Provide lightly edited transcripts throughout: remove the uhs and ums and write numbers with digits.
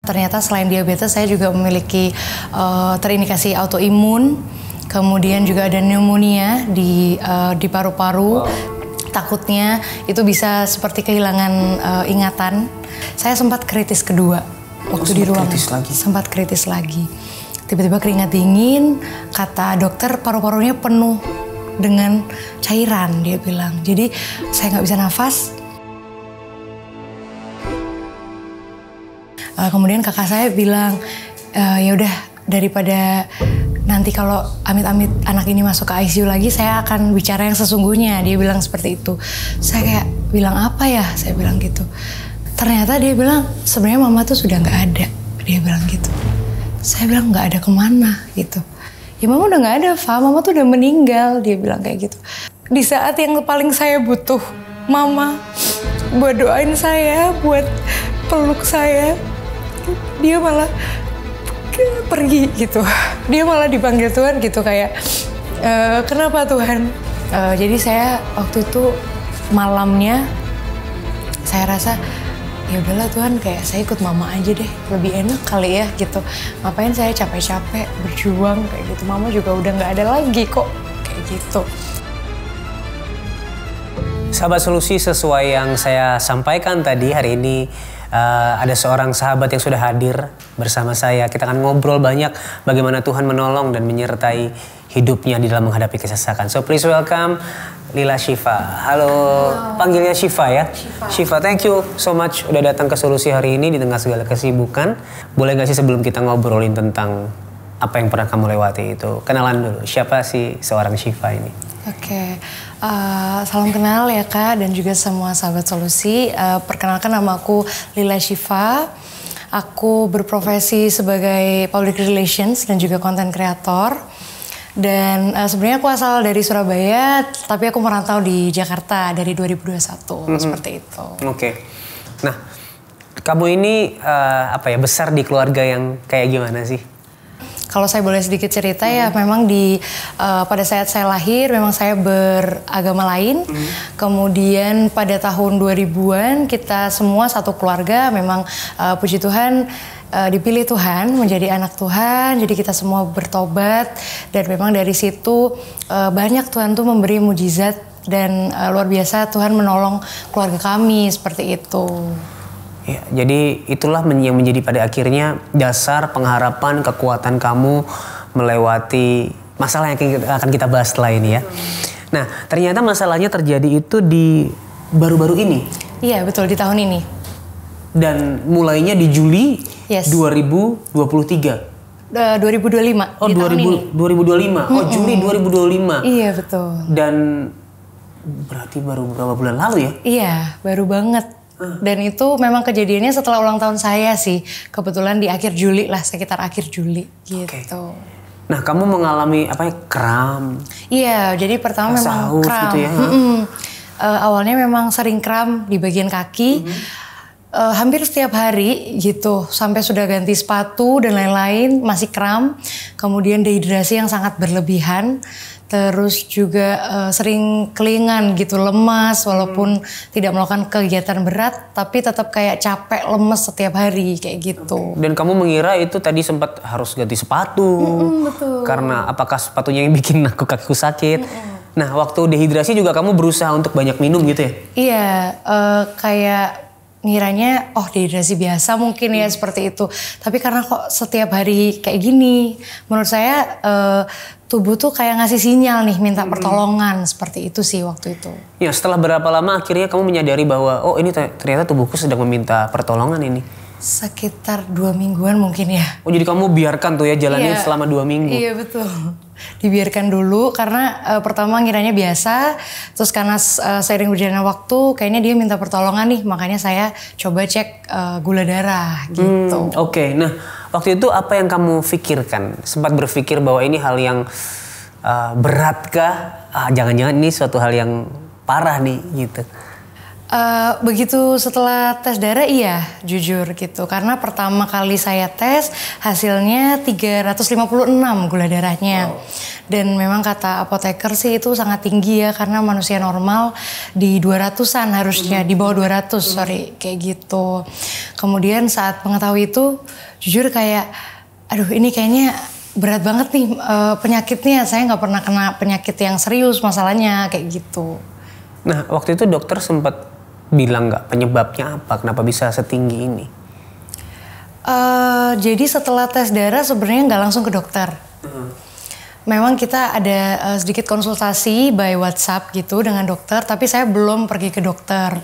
Ternyata selain diabetes saya juga memiliki terindikasi autoimun, kemudian juga ada pneumonia di paru-paru. Wow. Takutnya itu bisa seperti kehilangan ingatan. Saya sempat kritis kedua waktu di ruang. Sempat kritis lagi. Tiba-tiba keringat dingin, kata dokter paru-parunya penuh dengan cairan, dia bilang. Jadi saya nggak bisa nafas. Kemudian kakak saya bilang, ya udah daripada nanti kalau amit-amit anak ini masuk ke ICU lagi, saya akan bicara yang sesungguhnya. Dia bilang seperti itu. Saya kayak bilang apa ya? Saya bilang gitu. Ternyata dia bilang sebenarnya mama tuh sudah nggak ada. Dia bilang gitu. Saya bilang nggak ada kemana gitu. Ya mama udah nggak ada, Fa. Mama tuh udah meninggal. Dia bilang kayak gitu. Di saat yang paling saya butuh mama buat doain saya, buat peluk saya, dia malah pergi gitu. Dia malah dipanggil Tuhan gitu kayak kenapa Tuhan? Jadi saya waktu itu malamnya saya rasa ya udahlah Tuhan, kayak saya ikut mama aja deh, lebih enak kali ya gitu. Ngapain saya capek-capek berjuang kayak gitu, mama juga udah nggak ada lagi kok kayak gitu. Sahabat Solusi, sesuai yang saya sampaikan tadi, hari ini ada seorang sahabat yang sudah hadir bersama saya. Kita akan ngobrol banyak bagaimana Tuhan menolong dan menyertai hidupnya di dalam menghadapi kesesakan. So please welcome Lila Syifa. Halo. Panggilnya Syifa ya? Syifa, thank you so much udah datang ke Solusi hari ini di tengah segala kesibukan. Boleh gak sih sebelum kita ngobrolin tentang apa yang pernah kamu lewati itu, kenalan dulu. Siapa sih seorang Syifa ini? Oke, salam kenal ya Kak dan juga semua sahabat Solusi. Perkenalkan nama aku Lila Syifa. Aku berprofesi sebagai public relations dan juga content creator. Dan sebenarnya aku asal dari Surabaya, tapi aku merantau di Jakarta dari 2021, seperti itu. Oke. Nah, kamu ini besar di keluarga yang kayak gimana sih? Kalau saya boleh sedikit cerita ya, memang pada saat saya lahir memang saya beragama lain. Kemudian pada tahun 2000-an kita semua satu keluarga memang puji Tuhan dipilih Tuhan menjadi anak Tuhan. Jadi kita semua bertobat dan memang dari situ banyak Tuhan tuh memberi mujizat dan luar biasa Tuhan menolong keluarga kami seperti itu. Ya, jadi itulah yang menjadi pada akhirnya dasar pengharapan kekuatan kamu melewati masalah yang akan kita bahas setelah ini ya. Nah, ternyata masalahnya terjadi itu di baru-baru ini. Iya, betul, di tahun ini. Dan mulainya di Juli 2023. 2025. Oh, di tahun ini. 2025. Oh, Juli 2025. Iya, betul. Dan berarti baru beberapa bulan lalu ya? Iya, baru banget. Dan itu memang kejadiannya setelah ulang tahun saya sih. Kebetulan di akhir Juli lah, sekitar akhir Juli gitu. Okay. Nah, kamu mengalami kram? Iya, jadi pertama memang kram. Gitu ya? Awalnya memang sering kram di bagian kaki. Hampir setiap hari gitu. Sampai sudah ganti sepatu dan lain-lain, masih kram. Kemudian dehidrasi yang sangat berlebihan. Terus juga sering kelingan gitu, lemas walaupun tidak melakukan kegiatan berat, tapi tetap kayak capek, lemes setiap hari kayak gitu. Dan kamu mengira itu tadi sempat harus ganti sepatu, betul. Karena apakah sepatunya yang bikin kakiku sakit? Nah, waktu dehidrasi juga kamu berusaha untuk banyak minum gitu ya? Iya, kayak ngiranya dehidrasi biasa mungkin ya seperti itu. Tapi karena kok setiap hari kayak gini, menurut saya tubuh tuh kayak ngasih sinyal nih minta pertolongan, seperti itu sih waktu itu. Ya, setelah berapa lama akhirnya kamu menyadari bahwa ini ternyata tubuhku sedang meminta pertolongan ini? Sekitar 2 mingguan mungkin ya. Oh, jadi kamu biarkan tuh ya jalannya selama 2 minggu? Iya, betul. Dibiarkan dulu karena pertama ngiranya biasa, terus karena seiring berjalannya waktu kayaknya dia minta pertolongan nih, makanya saya coba cek gula darah gitu. Oke. Nah, waktu itu apa yang kamu pikirkan? Sempat berpikir bahwa ini hal yang berat kah? Jangan-jangan ini suatu hal yang parah nih gitu. Begitu setelah tes darah iya jujur gitu. Karena pertama kali saya tes hasilnya 356 gula darahnya. Wow. Dan memang kata apoteker sih itu sangat tinggi ya. Karena manusia normal di 200-an harusnya, di bawah 200 sorry kayak gitu. Kemudian saat mengetahui itu jujur kayak aduh ini kayaknya berat banget nih penyakitnya. Saya nggak pernah kena penyakit yang serius masalahnya kayak gitu. Nah waktu itu dokter sempat bilang nggak penyebabnya apa, kenapa bisa setinggi ini? Jadi setelah tes darah sebenarnya nggak langsung ke dokter. Memang kita ada sedikit konsultasi by WhatsApp gitu dengan dokter, tapi saya belum pergi ke dokter.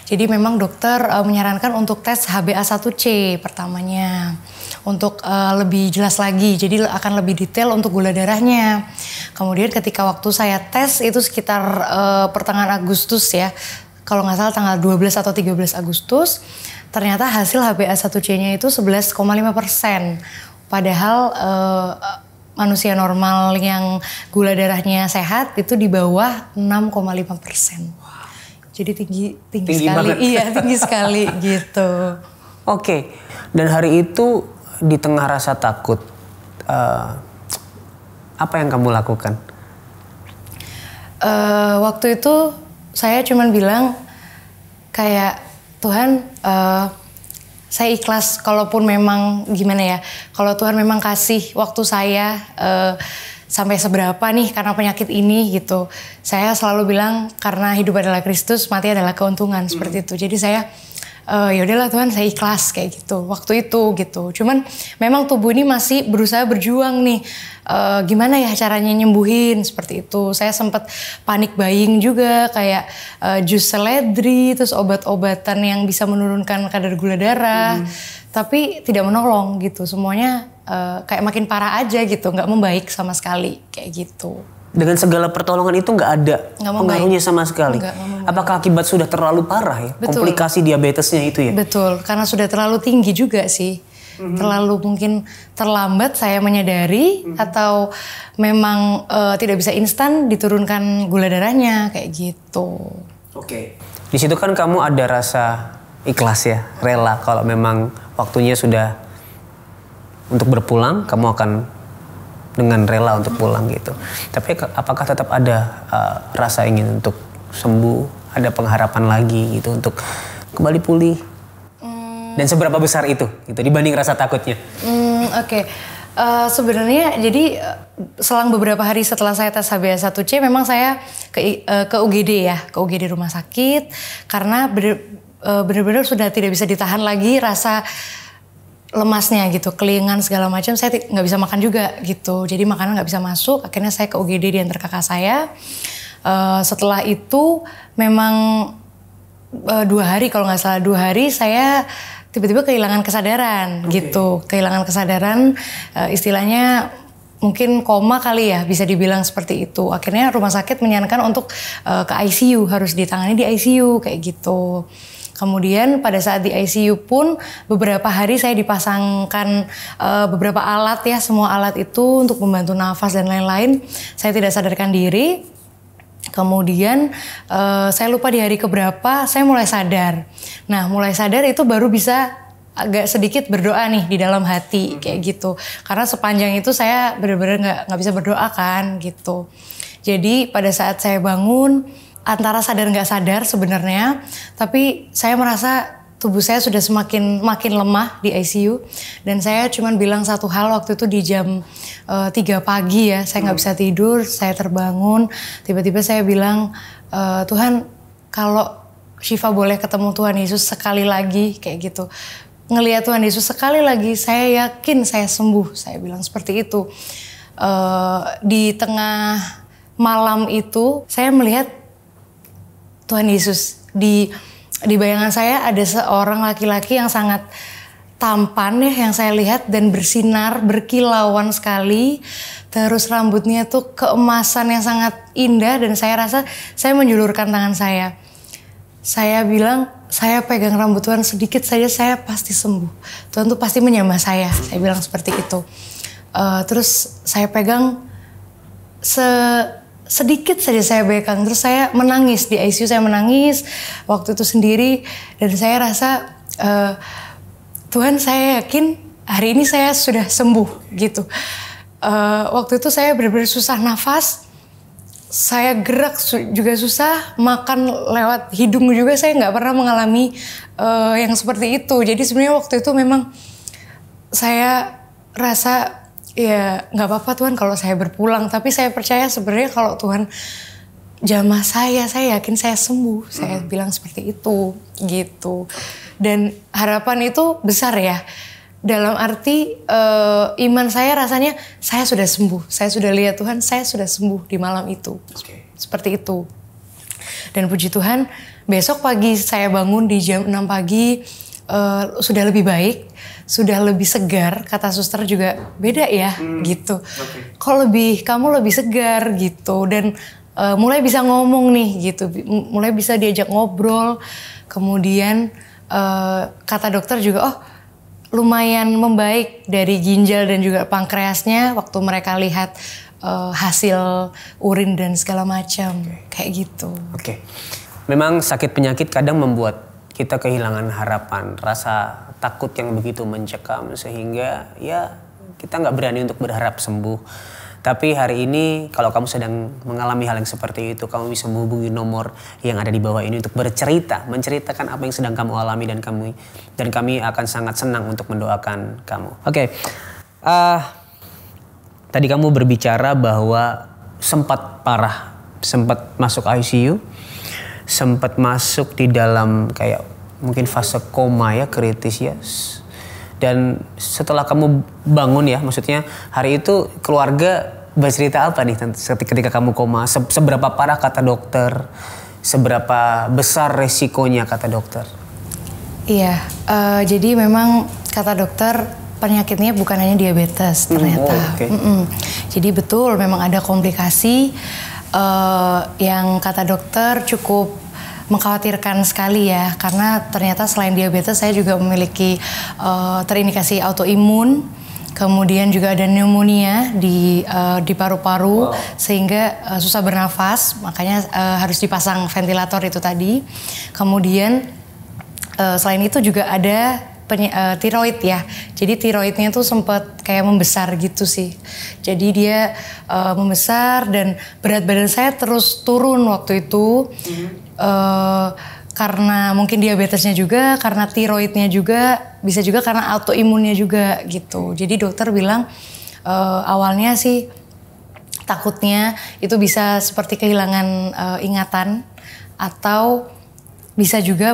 Jadi memang dokter menyarankan untuk tes HbA1c pertamanya. Untuk lebih jelas lagi, jadi akan lebih detail untuk gula darahnya. Kemudian ketika waktu saya tes itu sekitar pertengahan Agustus ya. Kalau nggak salah tanggal 12 atau 13 Agustus, ternyata hasil HbA1c-nya itu 11,5%. Padahal manusia normal yang gula darahnya sehat itu di bawah 6,5%. Jadi tinggi sekali. Banget. Iya, tinggi sekali gitu. Oke. Dan hari itu di tengah rasa takut, apa yang kamu lakukan? Waktu itu saya cuman bilang kayak Tuhan, saya ikhlas kalaupun memang gimana ya, kalau Tuhan memang kasih waktu saya sampai seberapa nih karena penyakit ini gitu. Saya selalu bilang karena hidup adalah Kristus, mati adalah keuntungan seperti itu. Jadi saya ya udahlah Tuhan, saya ikhlas kayak gitu waktu itu gitu. Cuman memang tubuh ini masih berusaha berjuang nih, gimana ya caranya nyembuhin seperti itu. Saya sempat panik buying juga kayak jus seledri, terus obat-obatan yang bisa menurunkan kadar gula darah, tapi tidak menolong gitu. Semuanya kayak makin parah aja gitu, nggak membaik sama sekali kayak gitu. Dengan segala pertolongan itu nggak ada pengaruhnya sama sekali. Apakah akibat sudah terlalu parah ya? Betul. Komplikasi diabetesnya itu ya? Betul, karena sudah terlalu tinggi juga sih. Terlalu mungkin terlambat saya menyadari atau memang tidak bisa instan diturunkan gula darahnya kayak gitu. Oke. Di situ kan kamu ada rasa ikhlas ya, rela kalau memang waktunya sudah untuk berpulang, kamu akan dengan rela untuk pulang gitu. Tapi apakah tetap ada rasa ingin untuk sembuh, ada pengharapan lagi gitu untuk kembali pulih? Dan seberapa besar itu gitu dibanding rasa takutnya? Oke. Sebenarnya jadi selang beberapa hari setelah saya tes HbA1c memang saya ke UGD ya, ke UGD rumah sakit karena benar-benar sudah tidak bisa ditahan lagi rasa lemasnya gitu, kelingan segala macam. Saya nggak bisa makan juga gitu, jadi makanan nggak bisa masuk. Akhirnya saya ke UGD diantar kakak saya. Setelah itu memang 2 hari kalau nggak salah, 2 hari saya tiba-tiba kehilangan kesadaran gitu, kehilangan kesadaran, istilahnya mungkin koma kali ya, bisa dibilang seperti itu. Akhirnya rumah sakit menyarankan untuk ke ICU, harus ditangani di ICU kayak gitu. Kemudian pada saat di ICU pun beberapa hari saya dipasangkan beberapa alat ya, semua alat itu untuk membantu nafas dan lain-lain. Saya tidak sadarkan diri. Kemudian saya lupa di hari keberapa saya mulai sadar. Nah mulai sadar itu baru bisa agak sedikit berdoa nih di dalam hati kayak gitu. Karena sepanjang itu saya benar-benar nggak bisa berdoa kan gitu. Jadi pada saat saya bangun, antara sadar nggak sadar sebenarnya, tapi saya merasa tubuh saya sudah makin lemah di ICU, dan saya cuman bilang satu hal waktu itu di jam 3 pagi ya, saya nggak bisa tidur, saya terbangun, tiba-tiba saya bilang, Tuhan kalau Syifa boleh ketemu Tuhan Yesus sekali lagi kayak gitu, ngelihat Tuhan Yesus sekali lagi, saya yakin saya sembuh, saya bilang seperti itu. Di tengah malam itu saya melihat Tuhan Yesus. Di bayangan saya ada seorang laki-laki yang sangat tampan ya, yang saya lihat, dan bersinar, berkilauan sekali. Terus rambutnya tuh keemasan yang sangat indah, dan saya rasa saya menjulurkan tangan saya. Saya bilang, saya pegang rambut Tuhan sedikit saja, saya pasti sembuh. Tuhan tuh pasti menyamah saya bilang seperti itu. Terus saya pegang sedikit saja saya bekang, terus saya menangis di ICU, saya menangis waktu itu sendiri, dan saya rasa Tuhan, saya yakin hari ini saya sudah sembuh gitu. Waktu itu saya benar-benar susah nafas, saya gerak juga susah, makan lewat hidung juga saya nggak pernah mengalami yang seperti itu. Jadi sebenarnya waktu itu memang saya rasa ya nggak apa-apa Tuhan kalau saya berpulang, tapi saya percaya sebenarnya kalau Tuhan jamah saya yakin saya sembuh. Saya bilang seperti itu gitu. Dan harapan itu besar ya. Dalam arti iman saya rasanya saya sudah sembuh. Saya sudah lihat Tuhan, saya sudah sembuh di malam itu. Seperti itu. Dan puji Tuhan, besok pagi saya bangun di jam 6 pagi sudah lebih baik, sudah lebih segar. Kata suster juga beda ya gitu. Kamu lebih segar gitu, dan mulai bisa ngomong nih gitu, mulai bisa diajak ngobrol. Kemudian kata dokter juga lumayan membaik dari ginjal dan juga pankreasnya waktu mereka lihat hasil urin dan segala macam kayak gitu. Memang sakit penyakit kadang membuat kita kehilangan harapan, rasa takut yang begitu mencekam sehingga ya kita nggak berani untuk berharap sembuh. Tapi hari ini kalau kamu sedang mengalami hal yang seperti itu, kamu bisa menghubungi nomor yang ada di bawah ini untuk menceritakan apa yang sedang kamu alami, dan kami akan sangat senang untuk mendoakan kamu. Tadi kamu berbicara bahwa sempat parah, sempat masuk ICU, sempat masuk di dalam kayak mungkin fase koma ya, kritis ya. Dan setelah kamu bangun ya, maksudnya hari itu keluarga bercerita apa nih ketika kamu koma? Seberapa parah kata dokter? Seberapa besar resikonya kata dokter? Iya, jadi memang kata dokter penyakitnya bukan hanya diabetes ternyata. Jadi betul memang ada komplikasi yang kata dokter cukup mengkhawatirkan sekali ya, karena ternyata selain diabetes saya juga memiliki terindikasi autoimun, kemudian juga ada pneumonia di paru-paru sehingga susah bernafas, makanya harus dipasang ventilator itu tadi. Kemudian selain itu juga ada tiroid ya, jadi tiroidnya tuh sempat kayak membesar gitu sih. Jadi dia membesar dan berat badan saya terus turun waktu itu. Karena mungkin diabetesnya juga, karena tiroidnya juga, bisa juga karena autoimunnya juga gitu. Jadi dokter bilang awalnya sih takutnya itu bisa seperti kehilangan ingatan, atau bisa juga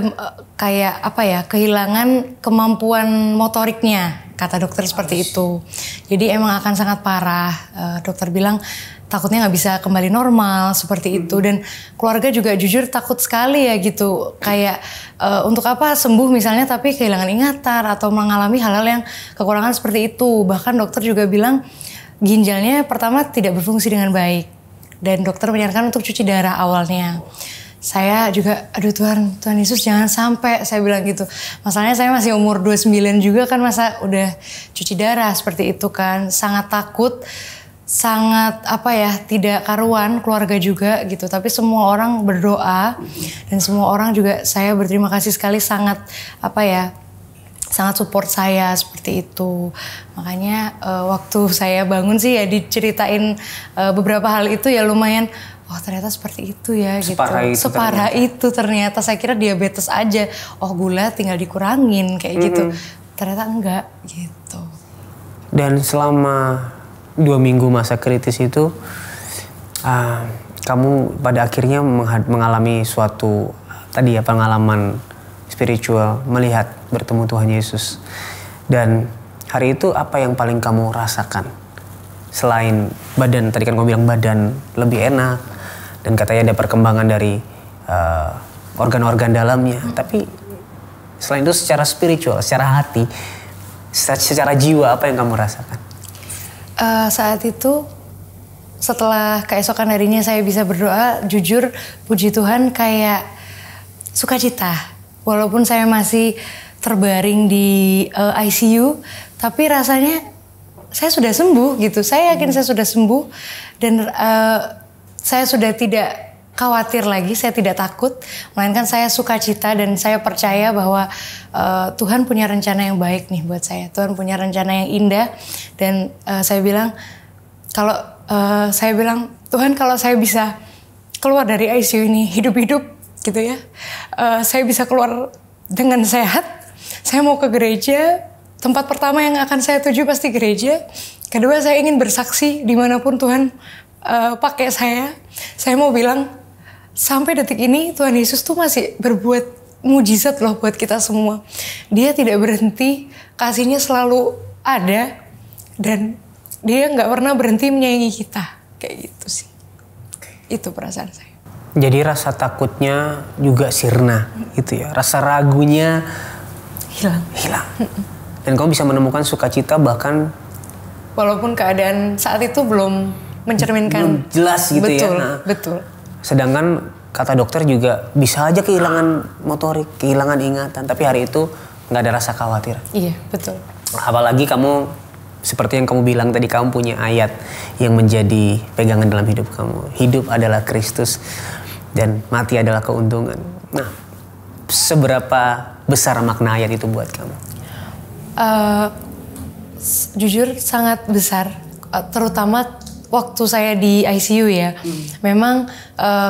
kayak kehilangan kemampuan motoriknya, kata dokter seperti itu. Jadi emang akan sangat parah. Dokter bilang takutnya nggak bisa kembali normal seperti itu, dan keluarga juga jujur takut sekali ya gitu, kayak untuk apa sembuh misalnya tapi kehilangan ingatan atau mengalami hal-hal yang kekurangan seperti itu. Bahkan dokter juga bilang ginjalnya pertama tidak berfungsi dengan baik, dan dokter menyarankan untuk cuci darah awalnya. Saya juga, aduh Tuhan Yesus jangan sampai, saya bilang gitu. Masalahnya saya masih umur 29 juga kan, masa udah cuci darah seperti itu kan. Sangat takut, sangat tidak karuan, keluarga juga gitu. Tapi semua orang berdoa, dan semua orang juga saya berterima kasih sekali, sangat sangat support saya seperti itu. Makanya waktu saya bangun sih ya diceritain beberapa hal itu ya lumayan, ternyata seperti itu ya gitu. Separah itu ternyata. Saya kira diabetes aja, gula tinggal dikurangin kayak gitu. Ternyata enggak gitu. Dan selama 2 minggu masa kritis itu, kamu pada akhirnya mengalami suatu pengalaman spiritual, melihat bertemu Tuhan Yesus. Dan hari itu apa yang paling kamu rasakan? Selain badan, tadi kan kamu bilang badan lebih enak, dan katanya ada perkembangan dari organ-organ dalamnya. Tapi selain itu secara spiritual, secara hati, secara jiwa, apa yang kamu rasakan? Saat itu setelah keesokan harinya saya bisa berdoa, jujur puji Tuhan kayak sukacita. Walaupun saya masih terbaring di ICU, tapi rasanya saya sudah sembuh gitu. Saya yakin saya sudah sembuh, dan saya sudah tidak khawatir lagi, saya tidak takut, melainkan saya sukacita dan saya percaya bahwa Tuhan punya rencana yang baik nih buat saya. Tuhan punya rencana yang indah dan saya bilang Tuhan, kalau saya bisa keluar dari ICU ini hidup-hidup gitu ya, saya bisa keluar dengan sehat, saya mau ke gereja. Tempat pertama yang akan saya tuju pasti gereja. Kedua, saya ingin bersaksi dimanapun Tuhan pakai saya. Saya mau bilang, sampai detik ini Tuhan Yesus tuh masih berbuat mujizat loh buat kita semua. Dia tidak berhenti, kasihnya selalu ada. Dan dia gak pernah berhenti menyayangi kita. Kayak gitu sih. Itu perasaan saya. Jadi rasa takutnya juga sirna gitu ya. Rasa ragunya hilang. Dan kamu bisa menemukan sukacita bahkan walaupun keadaan saat itu belum mencerminkan. Belum jelas gitu betul, ya. Betul. Sedangkan kata dokter juga bisa aja kehilangan motorik, kehilangan ingatan. Tapi hari itu nggak ada rasa khawatir. Iya, betul. Apalagi kamu seperti yang kamu bilang tadi, kamu punya ayat yang menjadi pegangan dalam hidup kamu. Hidup adalah Kristus dan mati adalah keuntungan. Nah, seberapa besar makna ayat itu buat kamu? Jujur sangat besar, terutama waktu saya di ICU ya. Memang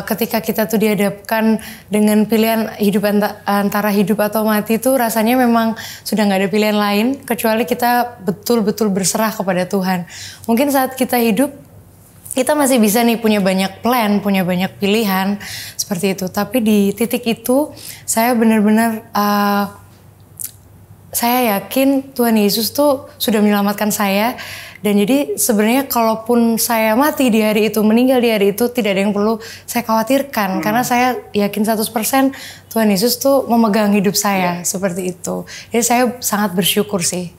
ketika kita tuh dihadapkan dengan pilihan hidup antara hidup atau mati, itu rasanya memang sudah nggak ada pilihan lain kecuali kita betul-betul berserah kepada Tuhan. Mungkin saat kita hidup kita masih bisa nih punya banyak plan, punya banyak pilihan seperti itu. Tapi di titik itu saya benar-benar saya yakin Tuhan Yesus tuh sudah menyelamatkan saya. Dan jadi sebenarnya kalaupun saya mati di hari itu, meninggal di hari itu, tidak ada yang perlu saya khawatirkan. Karena saya yakin 100% Tuhan Yesus tuh memegang hidup saya seperti itu. Jadi saya sangat bersyukur sih.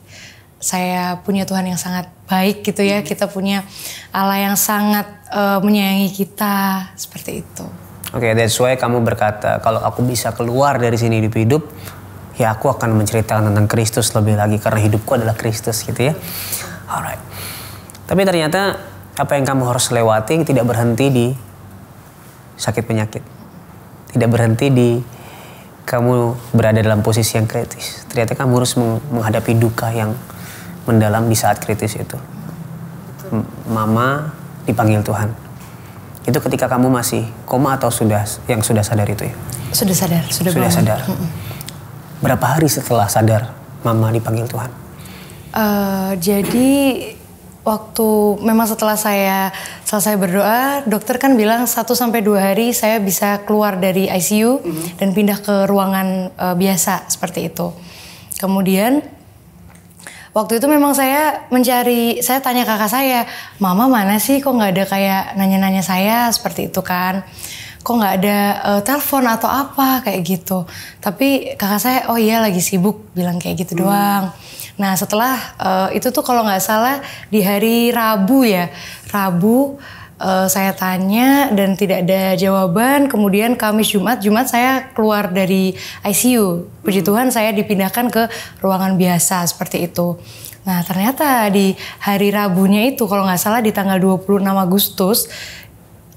Saya punya Tuhan yang sangat baik gitu ya. Kita punya Allah yang sangat menyayangi kita, seperti itu. Oke, that's why kamu berkata, kalau aku bisa keluar dari sini hidup-hidup, ya aku akan menceritakan tentang Kristus lebih lagi karena hidupku adalah Kristus gitu ya. Alright. Tapi ternyata apa yang kamu harus lewati tidak berhenti di sakit penyakit. Tidak berhenti di kamu berada dalam posisi yang kritis. Ternyata kamu harus menghadapi duka yang mendalam di saat kritis itu. Mama dipanggil Tuhan. Itu ketika kamu masih koma atau sudah sadar itu ya? Sudah sadar. Sudah sadar. Berapa hari setelah sadar Mama dipanggil Tuhan? Jadi waktu memang setelah saya selesai berdoa, dokter kan bilang 1-2 hari saya bisa keluar dari ICU dan pindah ke ruangan biasa seperti itu. Kemudian waktu itu memang saya tanya kakak saya, Mama mana sih, kok nggak ada kayak nanya-nanya saya seperti itu kan? Kok nggak ada telepon atau apa kayak gitu. Tapi kakak saya, oh iya lagi sibuk, bilang kayak gitu doang. Nah setelah itu tuh kalau nggak salah di hari Rabu ya. Rabu saya tanya dan tidak ada jawaban. Kemudian Kamis Jumat saya keluar dari ICU. Puji Tuhan saya dipindahkan ke ruangan biasa seperti itu. Nah ternyata di hari Rabunya itu kalau nggak salah di tanggal 26 Agustus.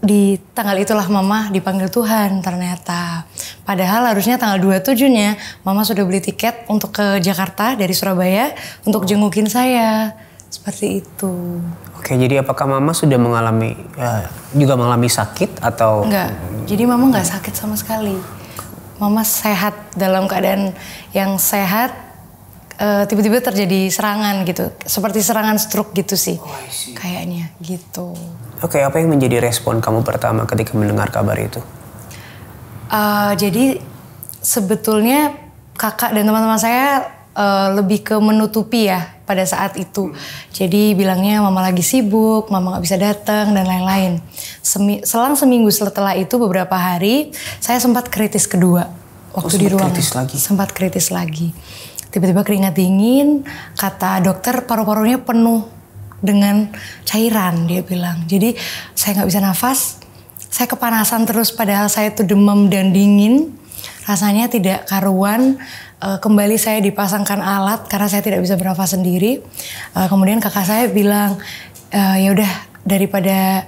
Di tanggal itulah Mama dipanggil Tuhan ternyata. Padahal harusnya tanggal 27-nya Mama sudah beli tiket untuk ke Jakarta dari Surabaya untuk jengukin saya. Seperti itu. Oke, jadi apakah Mama sudah juga mengalami sakit atau? Enggak, jadi Mama nggak sakit sama sekali. Mama sehat, dalam keadaan yang sehat. Tiba-tiba terjadi serangan gitu. Seperti serangan stroke gitu sih. Kayaknya gitu. Oke, apa yang menjadi respon kamu pertama ketika mendengar kabar itu? Jadi sebetulnya kakak dan teman-teman saya lebih ke menutupi ya pada saat itu. Jadi bilangnya Mama lagi sibuk, Mama nggak bisa datang dan lain-lain. Selang seminggu setelah itu beberapa hari saya sempat kritis kedua waktu di ruangan. Sempat kritis lagi. Tiba-tiba keringat dingin, kata dokter paru-parunya penuh dengan cairan, dia bilang. Jadi saya nggak bisa nafas, saya kepanasan terus padahal saya tuh demam dan dingin. Rasanya tidak karuan. Kembali saya dipasangkan alat karena saya tidak bisa bernafas sendiri. Kemudian kakak saya bilang, ya udah daripada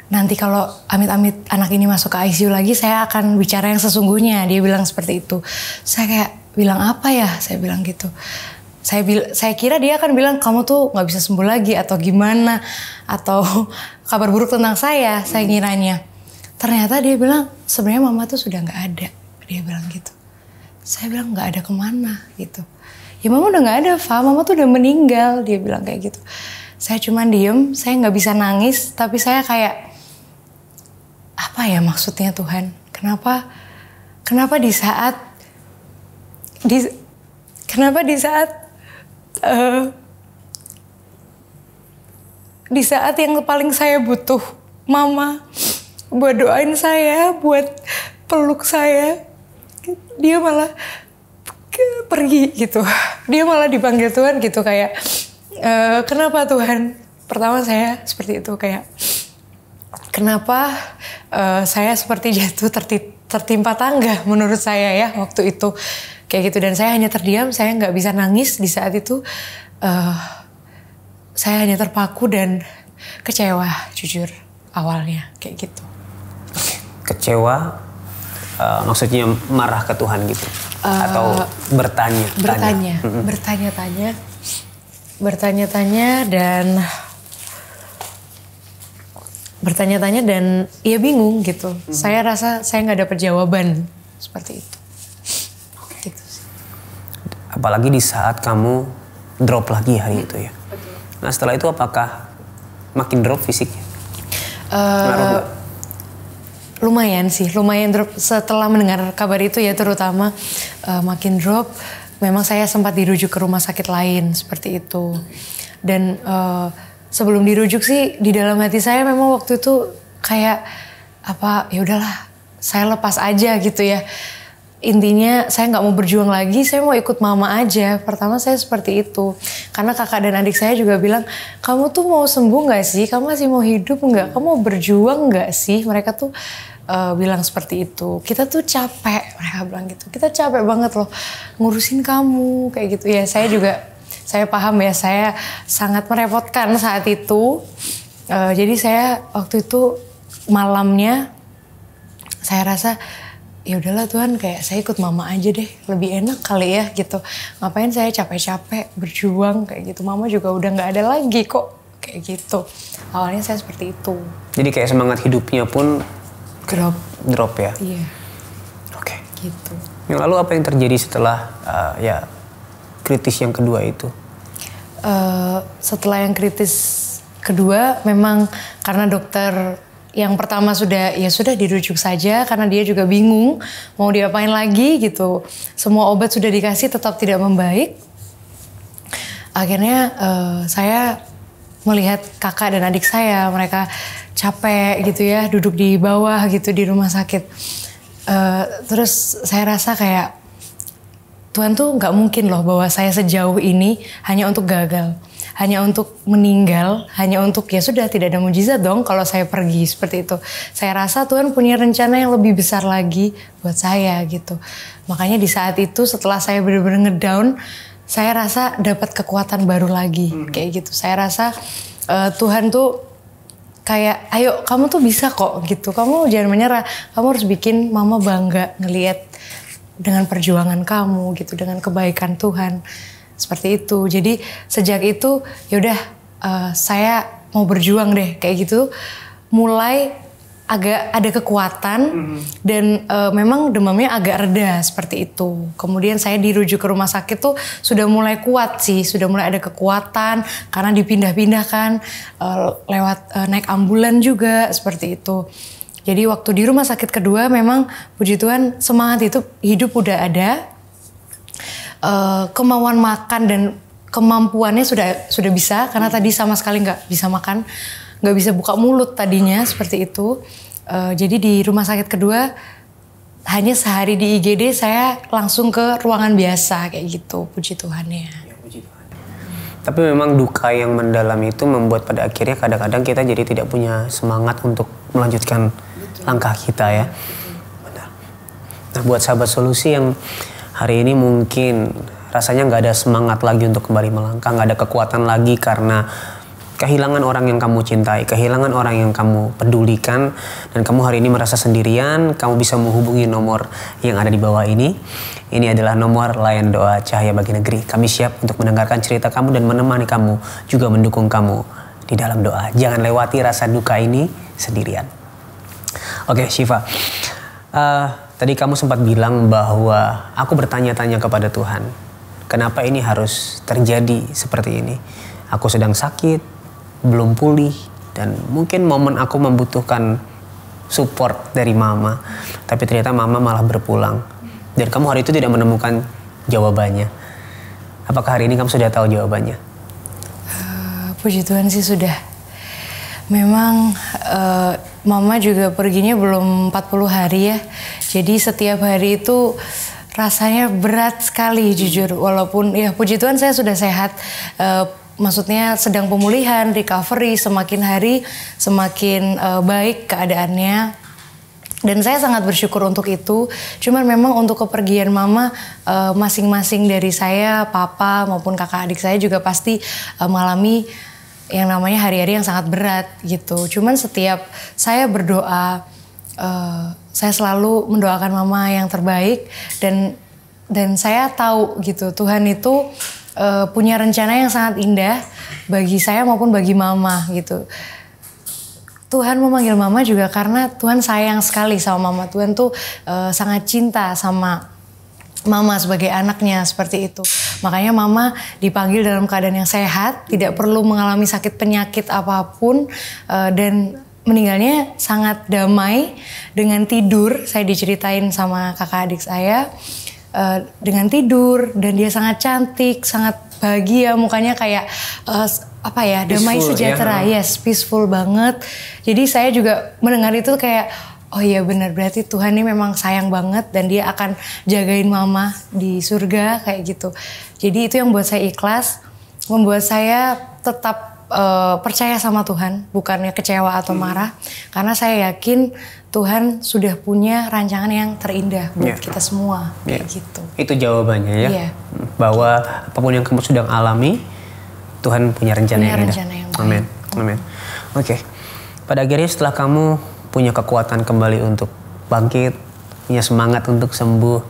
nanti kalau amit-amit anak ini masuk ke ICU lagi, saya akan bicara yang sesungguhnya. Dia bilang seperti itu. Saya kayak bilang apa ya? Saya bilang gitu. Saya kira dia akan bilang kamu tuh nggak bisa sembuh lagi atau gimana, atau kabar buruk tentang saya ngiranya. Ternyata dia bilang sebenarnya mama tuh sudah nggak ada. Dia bilang gitu. Saya bilang nggak ada kemana gitu. Ya mama udah nggak ada, Fa. Mama tuh udah meninggal. Dia bilang kayak gitu. Saya cuma diem, saya nggak bisa nangis, tapi saya kayak apa ya maksudnya Tuhan? Kenapa di saat yang paling saya butuh mama buat doain saya, buat peluk saya, dia malah pergi gitu. Dia malah dipanggil Tuhan gitu kayak kenapa Tuhan? Pertama saya seperti itu kayak kenapa saya seperti jatuh tertimpa tangga menurut saya ya waktu itu kayak gitu, dan saya hanya terdiam, saya nggak bisa nangis di saat itu. Saya hanya terpaku dan kecewa jujur awalnya kayak gitu. Kecewa maksudnya marah ke Tuhan gitu atau bertanya-tanya dan ya bingung gitu. Saya rasa saya nggak dapet jawaban seperti itu. Gitu sih. Apalagi di saat kamu drop lagi hari itu ya. Nah setelah itu apakah makin drop fisiknya? Lumayan drop setelah mendengar kabar itu ya, terutama makin drop. Memang saya sempat dirujuk ke rumah sakit lain seperti itu. Dan sebelum dirujuk sih di dalam hati saya memang waktu itu kayak ya udahlah saya lepas aja gitu ya. Intinya saya nggak mau berjuang lagi, saya mau ikut mama aja. Pertama saya seperti itu. Karena kakak dan adik saya juga bilang, kamu tuh mau sembuh nggak sih? Kamu masih mau hidup nggak? Kamu mau berjuang nggak sih? Mereka tuh bilang seperti itu. Kita tuh capek, mereka bilang gitu. Kita capek banget loh ngurusin kamu kayak gitu ya. Saya paham ya, saya sangat merepotkan saat itu. Jadi saya waktu itu malamnya saya rasa ya udahlah Tuhan, kayak saya ikut mama aja deh, lebih enak kali ya gitu. Ngapain saya capek-capek berjuang kayak gitu, mama juga udah nggak ada lagi kok kayak gitu. Awalnya saya seperti itu. Jadi kayak semangat hidupnya pun drop ya. Iya. Oke. Gitu. Lalu apa yang terjadi setelah ya kritis yang kedua itu? Setelah yang kritis kedua, memang karena dokter yang pertama sudah dirujuk saja karena dia juga bingung mau diapain lagi gitu. Semua obat sudah dikasih tetap tidak membaik. Akhirnya saya melihat kakak dan adik saya, mereka capek gitu ya, duduk di bawah gitu di rumah sakit. Terus saya rasa kayak Tuhan tuh nggak mungkin loh bawa saya sejauh ini hanya untuk gagal, hanya untuk meninggal, hanya untuk ya sudah tidak ada mujizat dong kalau saya pergi seperti itu. Saya rasa Tuhan punya rencana yang lebih besar lagi buat saya gitu. Makanya di saat itu setelah saya benar-benar ngedown, saya rasa dapat kekuatan baru lagi kayak gitu. Saya rasa Tuhan tuh kayak ayo kamu tuh bisa kok gitu. Kamu jangan menyerah. Kamu harus bikin mama bangga ngelihat dengan perjuangan kamu gitu, dengan kebaikan Tuhan. Seperti itu. Jadi sejak itu yaudah saya mau berjuang deh kayak gitu. Mulai agak ada kekuatan dan memang demamnya agak reda seperti itu. Kemudian saya dirujuk ke rumah sakit tuh sudah mulai kuat sih, sudah mulai ada kekuatan karena dipindah-pindahkan lewat naik ambulan juga seperti itu. Jadi waktu di rumah sakit kedua memang puji Tuhan semangat itu hidup udah ada. Kemauan makan dan kemampuannya sudah bisa karena tadi sama sekali nggak bisa makan, nggak bisa buka mulut tadinya seperti itu. Jadi di rumah sakit kedua hanya sehari di IGD saya langsung ke ruangan biasa kayak gitu, puji Tuhannya. Ya, puji Tuhan. Tapi memang duka yang mendalam itu membuat pada akhirnya kadang-kadang kita jadi tidak punya semangat untuk melanjutkan langkah kita ya. Benar. Nah buat sahabat solusi yang hari ini mungkin rasanya nggak ada semangat lagi untuk kembali melangkah, nggak ada kekuatan lagi karena kehilangan orang yang kamu cintai, kehilangan orang yang kamu pedulikan, dan kamu hari ini merasa sendirian, kamu bisa menghubungi nomor yang ada di bawah ini. Ini adalah nomor layan doa Cahaya Bagi Negeri. Kami siap untuk mendengarkan cerita kamu dan menemani kamu, juga mendukung kamu di dalam doa. Jangan lewati rasa duka ini sendirian. Oke, Syifa. Tadi kamu sempat bilang bahwa aku bertanya-tanya kepada Tuhan, kenapa ini harus terjadi seperti ini? Aku sedang sakit, belum pulih, dan mungkin momen aku membutuhkan support dari mama. Tapi ternyata mama malah berpulang. Dan kamu hari itu tidak menemukan jawabannya. Apakah hari ini kamu sudah tahu jawabannya? Puji Tuhan sih sudah. Memang mama juga perginya belum 40 hari ya. Jadi setiap hari itu rasanya berat sekali jujur. Walaupun ya puji Tuhan saya sudah sehat. Maksudnya sedang pemulihan, recovery, semakin hari semakin baik keadaannya. Dan saya sangat bersyukur untuk itu. Cuman memang untuk kepergian mama masing-masing dari saya, papa maupun kakak adik saya juga pasti mengalami yang namanya hari-hari yang sangat berat gitu. Cuman setiap saya berdoa, saya selalu mendoakan mama yang terbaik, dan saya tahu gitu Tuhan itu punya rencana yang sangat indah bagi saya maupun bagi mama gitu. Tuhan memanggil mama juga karena Tuhan sayang sekali sama mama. Tuhan tuh sangat cinta sama mama sebagai anaknya, seperti itu. Makanya mama dipanggil dalam keadaan yang sehat, tidak perlu mengalami sakit penyakit apapun, dan meninggalnya sangat damai dengan tidur. Saya diceritain sama kakak adik saya dengan tidur, dan dia sangat cantik, sangat bahagia, mukanya kayak damai peaceful, sejahtera, ya. Yes, peaceful banget. Jadi saya juga mendengar itu kayak, oh iya benar, berarti Tuhan ini memang sayang banget dan dia akan jagain mama di surga kayak gitu. Jadi itu yang buat saya ikhlas, membuat saya tetap percaya sama Tuhan, bukannya kecewa atau marah, karena saya yakin Tuhan sudah punya rancangan yang terindah buat kita semua kayak gitu. Itu jawabannya ya, bahwa apapun yang kamu sedang alami, Tuhan punya rencana yang indah. Amin. Amin. Oke. Pada akhirnya setelah kamu punya kekuatan kembali untuk bangkit, punya semangat untuk sembuh,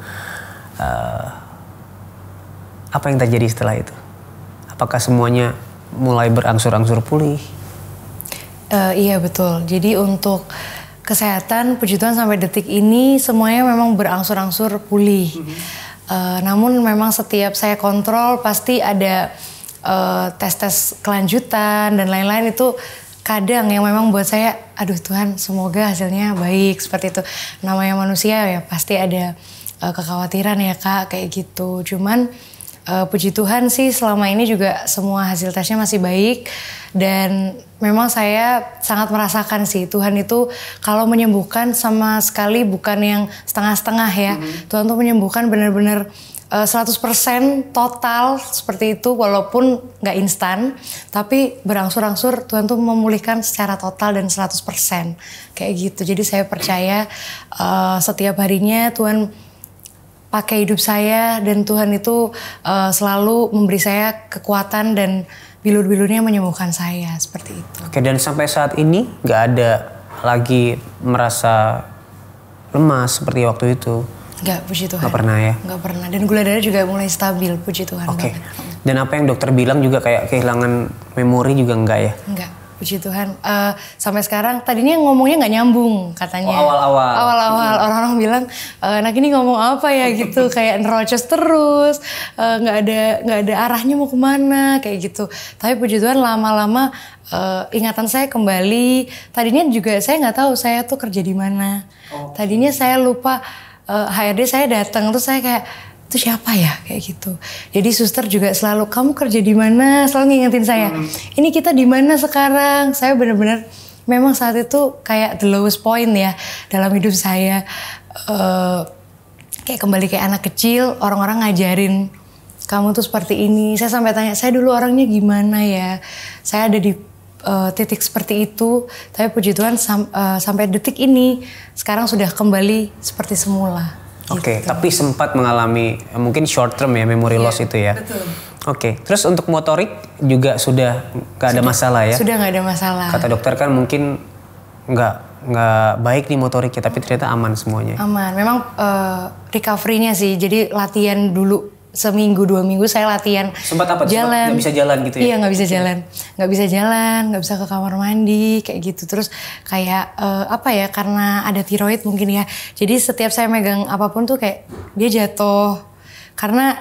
apa yang terjadi setelah itu? Apakah semuanya mulai berangsur-angsur pulih? Iya betul. Jadi untuk kesehatan, puji Tuhan sampai detik ini semuanya memang berangsur-angsur pulih. Namun memang setiap saya kontrol pasti ada tes-tes kelanjutan dan lain-lain, itu kadang yang memang buat saya, aduh Tuhan semoga hasilnya baik, seperti itu. Namanya manusia ya pasti ada kekhawatiran ya Kak, kayak gitu. Cuman puji Tuhan sih selama ini juga semua hasil tesnya masih baik, dan memang saya sangat merasakan sih Tuhan itu kalau menyembuhkan sama sekali bukan yang setengah-setengah ya. Tuhan tuh menyembuhkan benar-benar 100% total seperti itu, walaupun nggak instan, tapi berangsur-angsur Tuhan tuh memulihkan secara total dan 100% kayak gitu. Jadi saya percaya setiap harinya Tuhan pakai hidup saya, dan Tuhan itu selalu memberi saya kekuatan dan bilur-bilurnya menyembuhkan saya, seperti itu. Oke, dan sampai saat ini nggak ada lagi merasa lemas seperti waktu itu? Enggak, puji Tuhan. Nggak pernah ya? Nggak pernah, dan gula darah juga mulai stabil, puji Tuhan. Oke. Dan apa yang dokter bilang juga kayak kehilangan memori juga enggak ya? Enggak, puji Tuhan. Sampai sekarang tadinya ngomongnya nggak nyambung katanya. Awal-awal. Awal-awal orang-orang bilang anak ini ngomong apa ya gitu, kayak nerocos terus, nggak ada arahnya mau kemana kayak gitu. Tapi puji Tuhan lama-lama ingatan saya kembali. Tadinya juga saya nggak tahu saya tuh kerja di mana. Tadinya saya lupa. HRD saya datang terus saya kayak, itu siapa ya kayak gitu. Jadi suster juga selalu, kamu kerja di mana, selalu ngingetin saya. Ini kita di mana sekarang? Saya benar-benar memang saat itu kayak the lowest point ya dalam hidup saya. Kayak kembali kayak anak kecil, orang-orang ngajarin kamu tuh seperti ini. Saya sampai tanya, saya dulu orangnya gimana ya? Saya ada di titik seperti itu, tapi puji Tuhan sampai detik ini sekarang sudah kembali seperti semula. Oke, tapi sempat mengalami mungkin short term ya memory loss itu ya. Betul. Oke, terus untuk motorik juga sudah nggak ada masalah ya? Sudah nggak ada masalah. Kata dokter kan mungkin nggak baik nih motoriknya, tapi ternyata aman semuanya. Aman, memang recovery-nya sih, jadi latihan dulu seminggu 2 minggu saya latihan. Sempat apa? Jalan. Nggak bisa jalan gitu ya? Iya nggak bisa jalan, nggak bisa ke kamar mandi kayak gitu. Terus kayak apa ya, karena ada tiroid mungkin ya. Jadi setiap saya megang apapun tuh kayak dia jatuh. Karena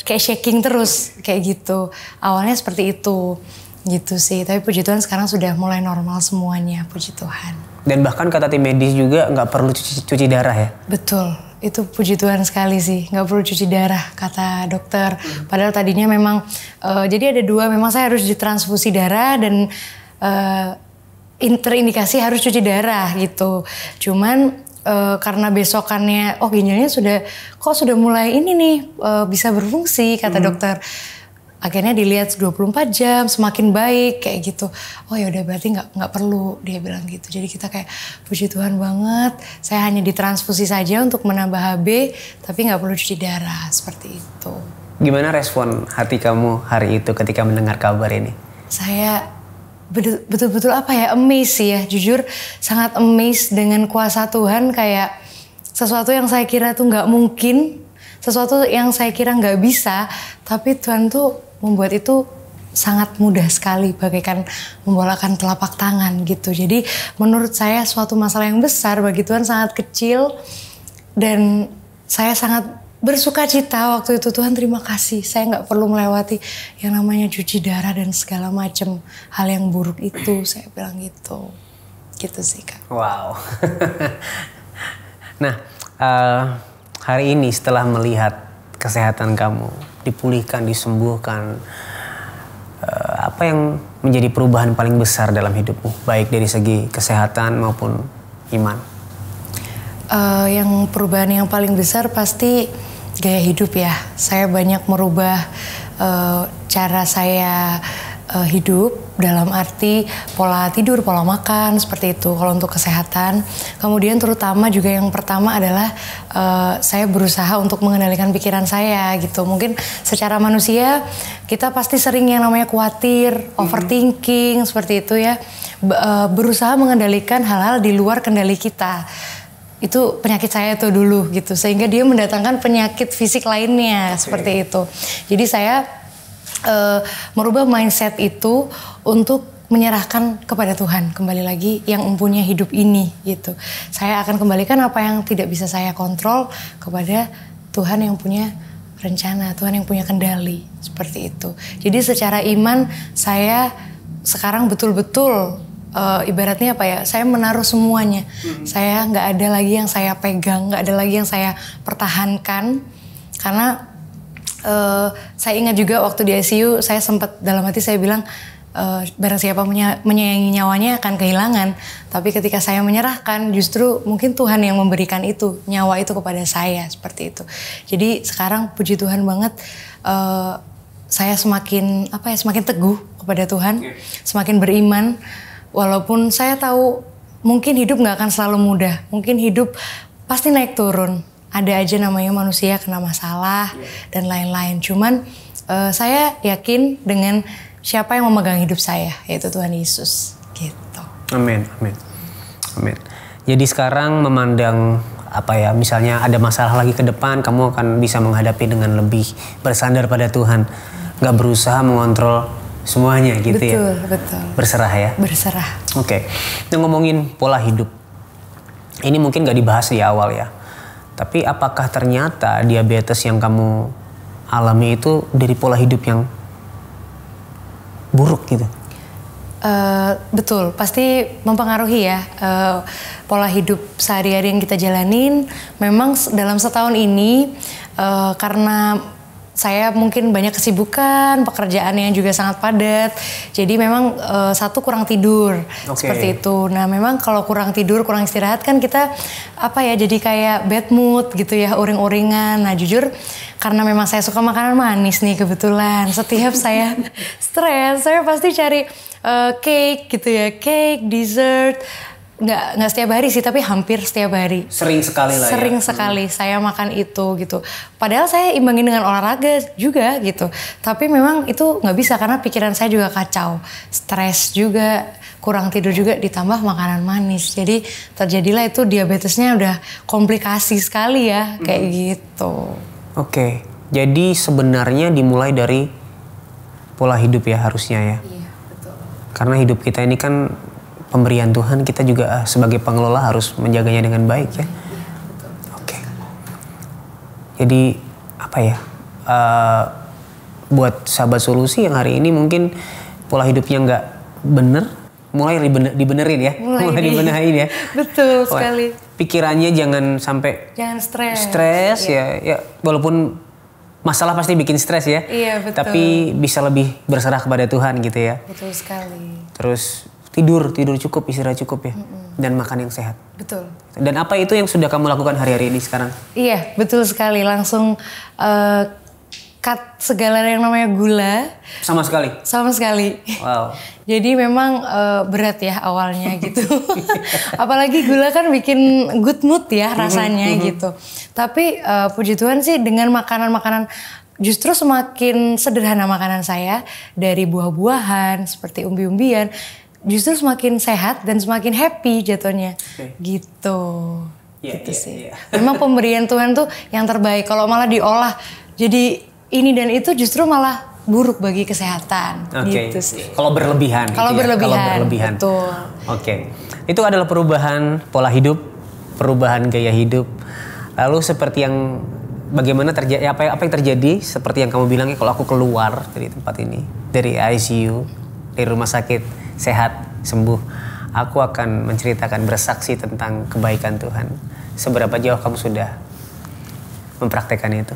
kayak shaking terus kayak gitu. Awalnya seperti itu gitu sih. Tapi puji Tuhan sekarang sudah mulai normal semuanya, puji Tuhan. Dan bahkan kata tim medis juga nggak perlu cuci darah ya? Betul, itu puji Tuhan sekali sih. Nggak perlu cuci darah kata dokter. Padahal tadinya memang jadi ada 2. Memang saya harus ditransfusi darah dan terindikasi harus cuci darah gitu. Cuman karena besokannya ginjalnya sudah mulai ini nih bisa berfungsi kata dokter. Akhirnya dilihat 24 jam semakin baik kayak gitu. Oh ya udah berarti nggak perlu, dia bilang gitu. Jadi kita kayak puji Tuhan banget. Saya hanya ditransfusi saja untuk menambah HB, tapi nggak perlu cuci darah seperti itu. Gimana respon hati kamu hari itu ketika mendengar kabar ini? Saya betul-betul amazed sih ya, jujur sangat amazed dengan kuasa Tuhan. Kayak sesuatu yang saya kira tuh nggak mungkin, sesuatu yang saya kira nggak bisa, tapi Tuhan tuh membuat itu sangat mudah sekali, bagaikan membolakan telapak tangan gitu. Jadi menurut saya suatu masalah yang besar bagi Tuhan sangat kecil, dan saya sangat bersuka cita waktu itu. Tuhan terima kasih, saya nggak perlu melewati yang namanya cuci darah dan segala macam hal yang buruk itu, saya bilang gitu sih Kak. Wow. Nah, hari ini setelah melihat kesehatan kamu dipulihkan, disembuhkan, apa yang menjadi perubahan paling besar dalam hidupmu, baik dari segi kesehatan maupun iman? Yang perubahan yang paling besar pasti gaya hidup ya. Saya banyak merubah cara saya hidup, dalam arti pola tidur, pola makan, seperti itu kalau untuk kesehatan. Kemudian terutama juga yang pertama adalah saya berusaha untuk mengendalikan pikiran saya gitu. Mungkin secara manusia kita pasti sering yang namanya khawatir, overthinking seperti itu ya. Berusaha mengendalikan hal-hal di luar kendali kita. Itu penyakit saya tuh dulu gitu, sehingga dia mendatangkan penyakit fisik lainnya seperti itu. Jadi saya merubah mindset itu untuk menyerahkan kepada Tuhan, kembali lagi yang mempunyai hidup ini gitu. Saya akan kembalikan apa yang tidak bisa saya kontrol kepada Tuhan yang punya rencana, Tuhan yang punya kendali, seperti itu. Jadi secara iman saya sekarang betul-betul ibaratnya apa ya, saya menaruh semuanya. Saya nggak ada lagi yang saya pegang, nggak ada lagi yang saya pertahankan, karena saya ingat juga waktu di ICU saya sempat dalam hati saya bilang barang siapa menyayangi nyawanya akan kehilangan, tapi ketika saya menyerahkan justru mungkin Tuhan yang memberikan itu, nyawa itu kepada saya, seperti itu. Jadi sekarang puji Tuhan banget, saya semakin teguh kepada Tuhan, semakin beriman. Walaupun saya tahu mungkin hidup nggak akan selalu mudah, mungkin hidup pasti naik turun. Ada aja namanya manusia kena masalah dan lain-lain. Cuman saya yakin dengan siapa yang memegang hidup saya, yaitu Tuhan Yesus. Gitu. Amin, amin, amin. Jadi sekarang memandang apa ya, misalnya ada masalah lagi ke depan, kamu akan bisa menghadapi dengan lebih bersandar pada Tuhan, nggak berusaha mengontrol semuanya gitu. Betul, ya. Betul. Berserah ya. Berserah. Oke. Nah, ngomongin pola hidup, ini mungkin nggak dibahas di awal ya. Tapi apakah ternyata diabetes yang kamu alami itu dari pola hidup yang buruk gitu? Betul, pasti mempengaruhi ya. Pola hidup sehari-hari yang kita jalanin. Memang dalam setahun ini karena saya mungkin banyak kesibukan, pekerjaannya juga sangat padat. Jadi memang satu kurang tidur, seperti itu. Nah memang kalau kurang tidur, kurang istirahat kan kita jadi kayak bad mood gitu ya, uring-uringan. Nah jujur karena memang saya suka makanan manis nih kebetulan. Setiap saya stres, saya pasti cari cake gitu ya, cake, dessert. nggak setiap hari sih, tapi hampir setiap hari. Sering sekali lah Sering sekali saya makan itu gitu. Padahal saya imbangin dengan olahraga juga gitu. Tapi memang itu nggak bisa karena pikiran saya juga kacau. Stres juga, kurang tidur juga, ditambah makanan manis. Jadi terjadilah itu diabetesnya udah komplikasi sekali ya kayak gitu. Oke, jadi sebenarnya dimulai dari pola hidup ya harusnya ya. Iya, betul. Karena hidup kita ini kan pemberian Tuhan, kita juga sebagai pengelola harus menjaganya dengan baik ya. Oke. Jadi apa ya? Buat sahabat solusi yang hari ini mungkin pola hidupnya nggak bener, mulai dibenerin ya, mulai dibenahin ya. Betul sekali. Pikirannya jangan sampai stres ya. Walaupun masalah pasti bikin stres ya. Iya, betul. Tapi bisa lebih berserah kepada Tuhan gitu ya. Betul sekali. Terus tidur cukup, istirahat cukup ya. Dan makan yang sehat. Betul. Dan apa itu yang sudah kamu lakukan hari-hari ini sekarang? Iya, betul sekali. Langsung cut segala yang namanya gula. Sama sekali? Sama sekali. Wow. Jadi memang berat ya awalnya gitu. Apalagi gula kan bikin good mood ya rasanya gitu. Tapi puji Tuhan sih dengan makanan-makanan, justru semakin sederhana makanan saya, dari buah-buahan seperti umbi-umbian, justru semakin sehat dan semakin happy jatuhnya. Gitu. Gitu sih. Memang pemberian Tuhan tuh yang terbaik. Kalau malah diolah jadi ini dan itu, justru malah buruk bagi kesehatan. Gitu sih. Kalau berlebihan. Kalau berlebihan. Betul. Oke. Itu adalah perubahan pola hidup, perubahan gaya hidup. Lalu seperti yang bagaimana terjadi, apa yang terjadi seperti yang kamu bilang ya, kalau aku keluar dari tempat ini, dari ICU, dari rumah sakit, sehat, sembuh, aku akan menceritakan, bersaksi tentang kebaikan Tuhan. Seberapa jauh kamu sudah mempraktekkan itu?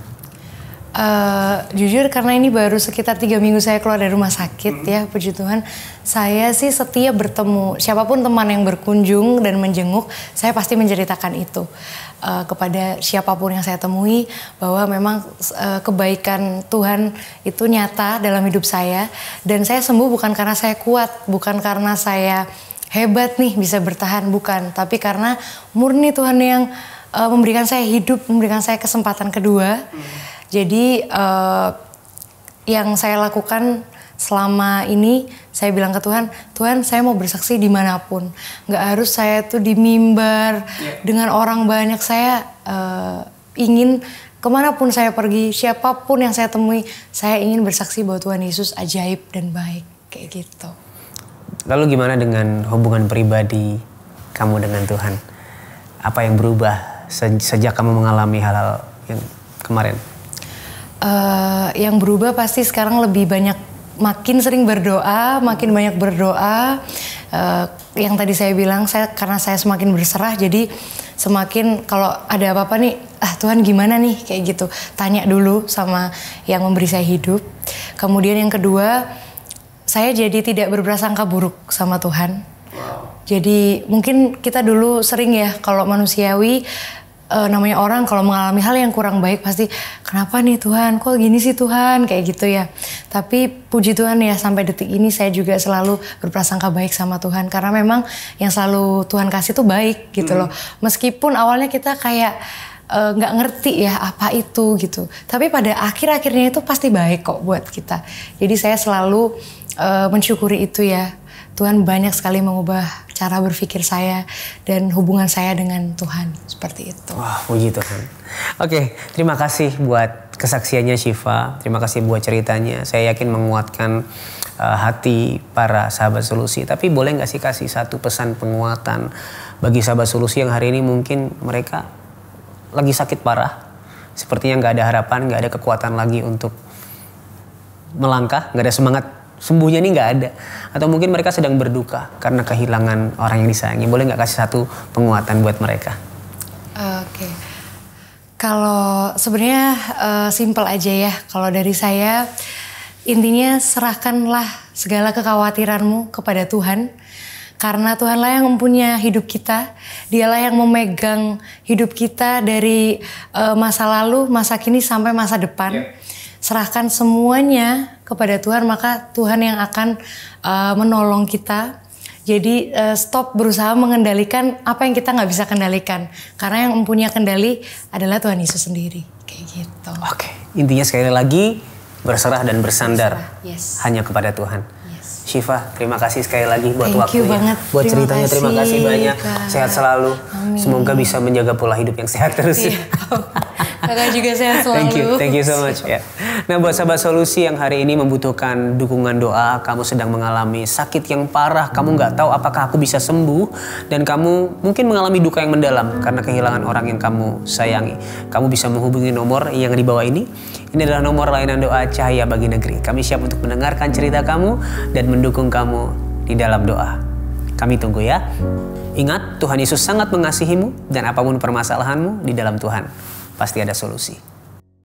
Jujur karena ini baru sekitar 3 minggu saya keluar dari rumah sakit ya, puji Tuhan. Saya sih setia bertemu siapapun teman yang berkunjung dan menjenguk, saya pasti menceritakan itu kepada siapapun yang saya temui, bahwa memang kebaikan Tuhan itu nyata dalam hidup saya. Dan saya sembuh bukan karena saya kuat, bukan karena saya hebat nih bisa bertahan, bukan. Tapi karena murni Tuhan yang memberikan saya hidup, memberikan saya kesempatan kedua. Jadi yang saya lakukan selama ini, saya bilang ke Tuhan, Tuhan saya mau bersaksi dimanapun. Gak harus saya tuh di mimbar dengan orang banyak. Saya ingin kemanapun saya pergi, siapapun yang saya temui, saya ingin bersaksi bahwa Tuhan Yesus ajaib dan baik. Kayak gitu. Lalu gimana dengan hubungan pribadi kamu dengan Tuhan? Apa yang berubah sejak kamu mengalami hal-hal yang kemarin? Yang berubah pasti sekarang lebih banyak, makin sering berdoa, makin banyak berdoa. Yang tadi saya bilang, karena saya semakin berserah, jadi semakin kalau ada apa-apa nih, Tuhan gimana nih, kayak gitu. Tanya dulu sama yang memberi saya hidup. Kemudian yang kedua, saya jadi tidak berprasangka buruk sama Tuhan. Jadi mungkin kita dulu sering ya, kalau manusiawi, namanya orang kalau mengalami hal yang kurang baik pasti, kenapa nih Tuhan, kok gini sih Tuhan, kayak gitu ya. Tapi puji Tuhan ya, sampai detik ini saya juga selalu berprasangka baik sama Tuhan, karena memang yang selalu Tuhan kasih tuh baik gitu loh. Meskipun awalnya kita kayak nggak ngerti ya apa itu gitu, tapi pada akhir-akhirnya itu pasti baik kok buat kita. Jadi saya selalu mensyukuri itu ya. Tuhan banyak sekali mengubah cara berpikir saya dan hubungan saya dengan Tuhan, seperti itu. Wah, puji Tuhan. Oke, terima kasih buat kesaksiannya Syifa. Terima kasih buat ceritanya. Saya yakin menguatkan hati para sahabat solusi. Tapi boleh nggak sih kasih satu pesan penguatan bagi sahabat solusi yang hari ini mungkin mereka lagi sakit parah, sepertinya nggak ada harapan, nggak ada kekuatan lagi untuk melangkah, nggak ada semangat. Sembuhnya ini nggak ada, atau mungkin mereka sedang berduka karena kehilangan orang yang disayangi. Boleh nggak kasih satu penguatan buat mereka? Oke. Kalau sebenarnya simple aja ya. Kalau dari saya, intinya serahkanlah segala kekhawatiranmu kepada Tuhan, karena Tuhanlah yang mempunyai hidup kita. Dialah yang memegang hidup kita dari masa lalu, masa kini sampai masa depan. Serahkan semuanya kepada Tuhan, maka Tuhan yang akan menolong kita. Jadi stop berusaha mengendalikan apa yang kita nggak bisa kendalikan. Karena yang mempunyai kendali adalah Tuhan Yesus sendiri. Kayak gitu. Oke, intinya sekali lagi berserah dan bersandar Yes. hanya kepada Tuhan. Yes. Syifa, terima kasih sekali lagi buat Thank you waktunya, banget. buat Terima ceritanya. Terima kasih, kasih banyak. Kak. Sehat selalu. Amin. Semoga bisa menjaga pola hidup yang sehat terus. Iya. Kakak juga sehat selalu. Thank you so much. Ya. Nah, buat sahabat solusi yang hari ini membutuhkan dukungan doa, kamu sedang mengalami sakit yang parah, kamu nggak tahu apakah aku bisa sembuh, dan kamu mungkin mengalami duka yang mendalam karena kehilangan orang yang kamu sayangi. Kamu bisa menghubungi nomor yang di bawah ini. Ini adalah nomor layanan doa Cahaya Bagi Negeri. Kami siap untuk mendengarkan cerita kamu dan mendukung kamu di dalam doa. Kami tunggu ya. Ingat, Tuhan Yesus sangat mengasihimu dan apapun permasalahanmu di dalam Tuhan pasti ada solusi.